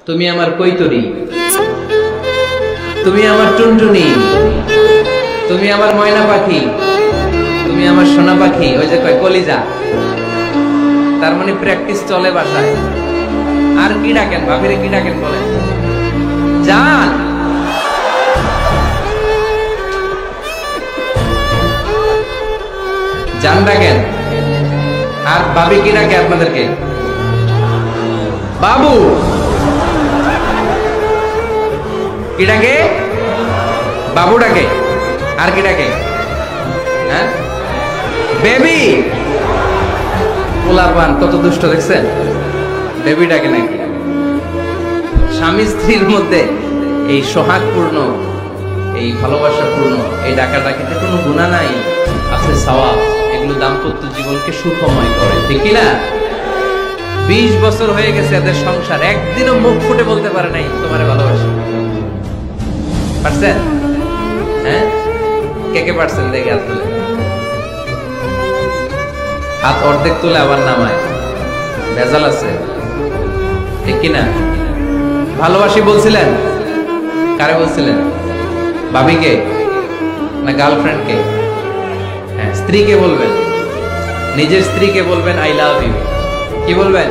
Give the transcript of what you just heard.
তুমি আমার কৈতরি, তুমি আমার টুনটুনি, তুমি আমার ময়না পাখি, তুমি আমার সোনা পাখি। ওই যে কয় কলিজা, তার মানে প্র্যাকটিস চলে বাসায়। আর কি ডাকেন ভাবিরে, কি ডাকেন বলেন? জান। জান ডাকেন। আর ভাবি কি ডাকে আপনাদেরকে? বাবু। কি ডাকে? বাবু ডাকে। আর কি ডাকে? হ্যাঁ, বেবি। পোলাপান কত দুষ্ট দেখছেন, বেবি ডাকে নাকি? স্বামী স্ত্রীর মধ্যে এই সোহাগপূর্ণ, এই ভালোবাসাপূর্ণ এই ডাকাডাকিতে কোনো গুনাহ নাই, আছে সওয়াব। এগুলো দাম্পত্য জীবনকে সুখময় করে, ঠিক কি না? 20 বছর হয়ে গেছে এদের সংসার, একদিনও মুখ ফুটে বলতে পারে নাই তোমারে ভালোবাসি। পারছেন? হ্যাঁ, কে কে পারছেন? দেখে হাত তুলে। হাত অর্ধেক তুলে আবার নামায়, ভেজাল আছে, ঠিক কিনা? ভালোবাসি বলছিলেন? কারে বলছিলেন? ভাবিকে না গার্লফ্রেন্ডকে? হ্যাঁ, স্ত্রীকে বলবেন, নিজের স্ত্রীকে বলবেন আই লাভ ইউ। কি বলবেন?